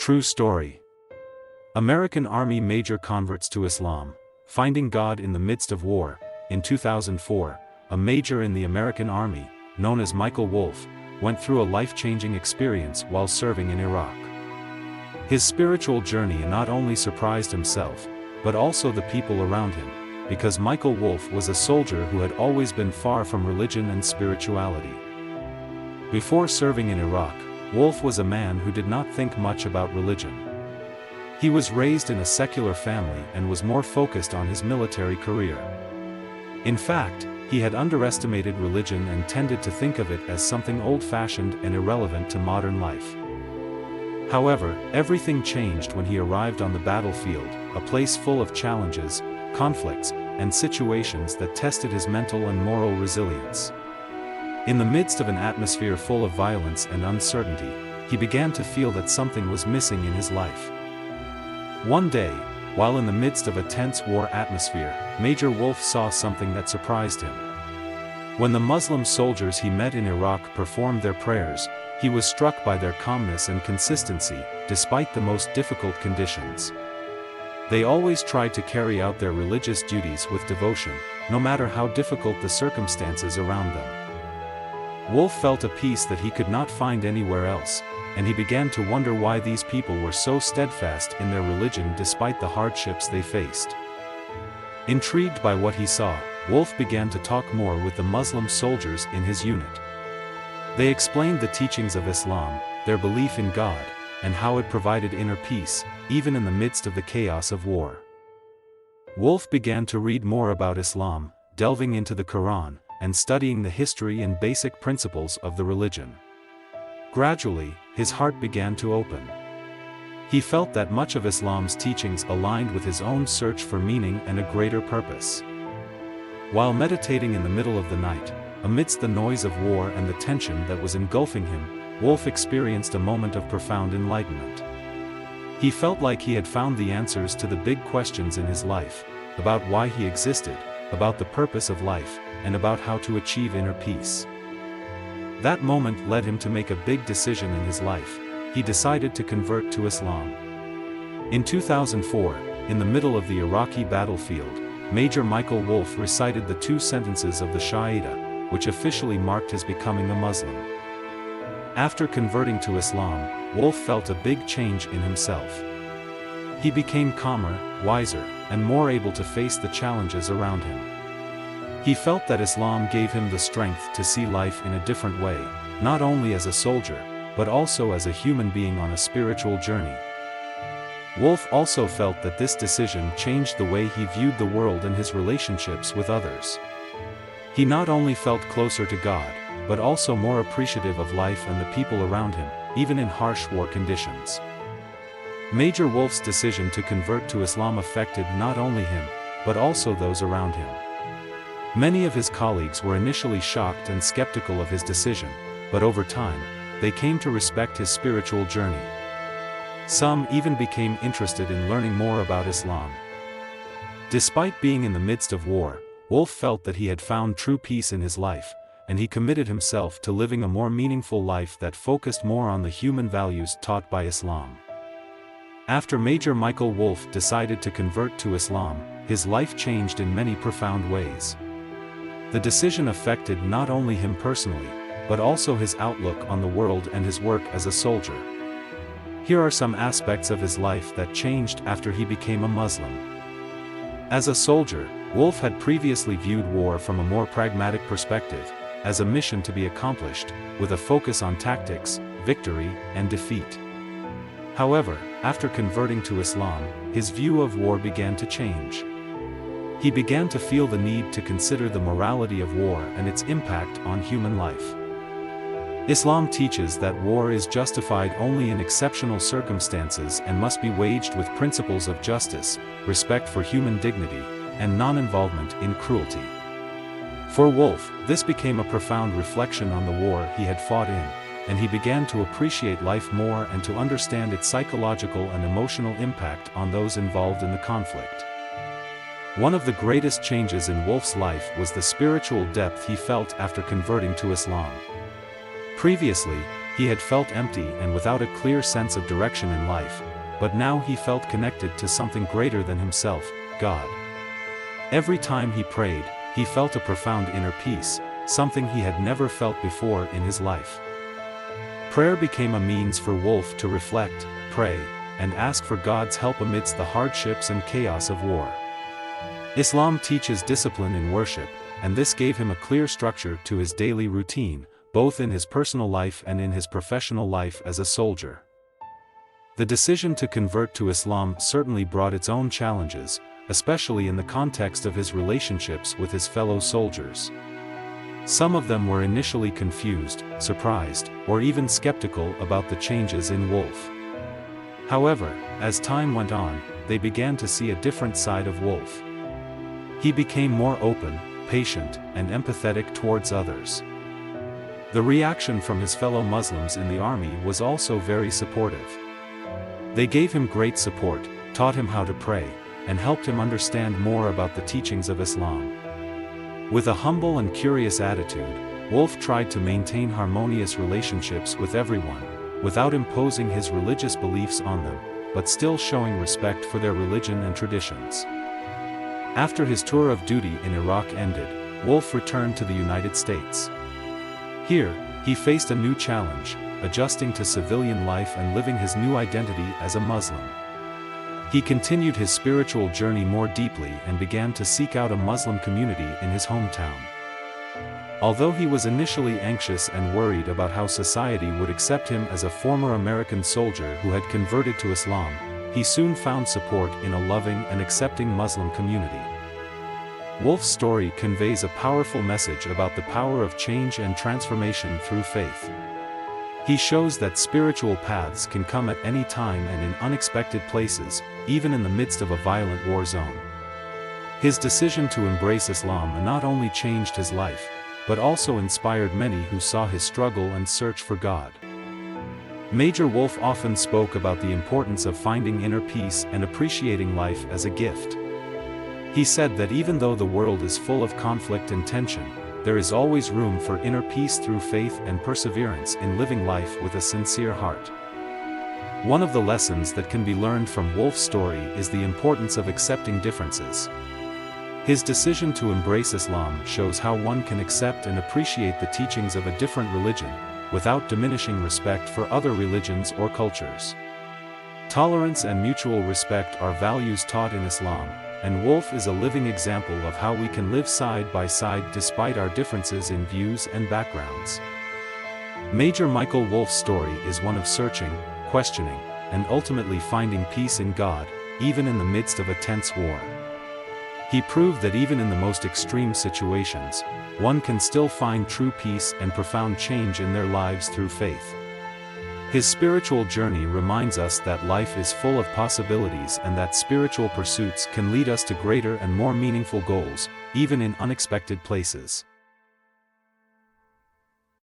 True story. American Army major converts to Islam, finding God in the midst of war. In 2004, a major in the American Army, known as Michael Wolff, went through a life-changing experience while serving in Iraq. His spiritual journey not only surprised himself, but also the people around him, because Michael Wolff was a soldier who had always been far from religion and spirituality. Before serving in Iraq, Wolff was a man who did not think much about religion. He was raised in a secular family and was more focused on his military career. In fact, he had underestimated religion and tended to think of it as something old-fashioned and irrelevant to modern life. However, everything changed when he arrived on the battlefield, a place full of challenges, conflicts, and situations that tested his mental and moral resilience. In the midst of an atmosphere full of violence and uncertainty, he began to feel that something was missing in his life. One day, while in the midst of a tense war atmosphere, Major Wolff saw something that surprised him. When the Muslim soldiers he met in Iraq performed their prayers, he was struck by their calmness and consistency, despite the most difficult conditions. They always tried to carry out their religious duties with devotion, no matter how difficult the circumstances around them. Wolff felt a peace that he could not find anywhere else, and he began to wonder why these people were so steadfast in their religion despite the hardships they faced. Intrigued by what he saw, Wolff began to talk more with the Muslim soldiers in his unit. They explained the teachings of Islam, their belief in God, and how it provided inner peace, even in the midst of the chaos of war. Wolff began to read more about Islam, delving into the Qur'an, and studying the history and basic principles of the religion. Gradually, his heart began to open. He felt that much of Islam's teachings aligned with his own search for meaning and a greater purpose. While meditating in the middle of the night, amidst the noise of war and the tension that was engulfing him, Wolff experienced a moment of profound enlightenment. He felt like he had found the answers to the big questions in his life, about why he existed, about the purpose of life, and about how to achieve inner peace. That moment led him to make a big decision in his life. He decided to convert to Islam. In 2004, in the middle of the Iraqi battlefield, Major Michael Wolff recited the 2 sentences of the Shahada, which officially marked his becoming a Muslim. After converting to Islam, Wolff felt a big change in himself. He became calmer, wiser, and more able to face the challenges around him. He felt that Islam gave him the strength to see life in a different way, not only as a soldier, but also as a human being on a spiritual journey. Wolff also felt that this decision changed the way he viewed the world and his relationships with others. He not only felt closer to God, but also more appreciative of life and the people around him, even in harsh war conditions. Major Wolff's decision to convert to Islam affected not only him, but also those around him. Many of his colleagues were initially shocked and skeptical of his decision, but over time, they came to respect his spiritual journey. Some even became interested in learning more about Islam. Despite being in the midst of war, Wolff felt that he had found true peace in his life, and he committed himself to living a more meaningful life that focused more on the human values taught by Islam. After Major Michael Wolff decided to convert to Islam, his life changed in many profound ways. The decision affected not only him personally, but also his outlook on the world and his work as a soldier. Here are some aspects of his life that changed after he became a Muslim. As a soldier, Wolff had previously viewed war from a more pragmatic perspective, as a mission to be accomplished, with a focus on tactics, victory, and defeat. However, after converting to Islam, his view of war began to change. He began to feel the need to consider the morality of war and its impact on human life. Islam teaches that war is justified only in exceptional circumstances and must be waged with principles of justice, respect for human dignity, and non-involvement in cruelty. For Wolff, this became a profound reflection on the war he had fought in, and he began to appreciate life more and to understand its psychological and emotional impact on those involved in the conflict. One of the greatest changes in Wolff's life was the spiritual depth he felt after converting to Islam. Previously, he had felt empty and without a clear sense of direction in life, but now he felt connected to something greater than himself, God. Every time he prayed, he felt a profound inner peace, something he had never felt before in his life. Prayer became a means for Wolf to reflect, pray, and ask for God's help amidst the hardships and chaos of war. Islam teaches discipline in worship, and this gave him a clear structure to his daily routine, both in his personal life and in his professional life as a soldier. The decision to convert to Islam certainly brought its own challenges, especially in the context of his relationships with his fellow soldiers. Some of them were initially confused, surprised, or even skeptical about the changes in Wolf. However, as time went on, they began to see a different side of Wolf. He became more open, patient, and empathetic towards others. The reaction from his fellow Muslims in the army was also very supportive. They gave him great support, taught him how to pray, and helped him understand more about the teachings of Islam. With a humble and curious attitude, Wolf tried to maintain harmonious relationships with everyone, without imposing his religious beliefs on them, but still showing respect for their religion and traditions. After his tour of duty in Iraq ended, Wolf returned to the United States. Here, he faced a new challenge, adjusting to civilian life and living his new identity as a Muslim. He continued his spiritual journey more deeply and began to seek out a Muslim community in his hometown. Although he was initially anxious and worried about how society would accept him as a former American soldier who had converted to Islam, he soon found support in a loving and accepting Muslim community. Wolf's story conveys a powerful message about the power of change and transformation through faith. He shows that spiritual paths can come at any time and in unexpected places, even in the midst of a violent war zone. His decision to embrace Islam not only changed his life, but also inspired many who saw his struggle and search for God. Major Wolf often spoke about the importance of finding inner peace and appreciating life as a gift. He said that even though the world is full of conflict and tension, there is always room for inner peace through faith and perseverance in living life with a sincere heart. One of the lessons that can be learned from Wolf's story is the importance of accepting differences. His decision to embrace Islam shows how one can accept and appreciate the teachings of a different religion, without diminishing respect for other religions or cultures. Tolerance and mutual respect are values taught in Islam, and Wolf is a living example of how we can live side by side despite our differences in views and backgrounds. Major Michael Wolf's story is one of searching, questioning, and ultimately finding peace in God, even in the midst of a tense war. He proved that even in the most extreme situations, one can still find true peace and profound change in their lives through faith. His spiritual journey reminds us that life is full of possibilities and that spiritual pursuits can lead us to greater and more meaningful goals, even in unexpected places.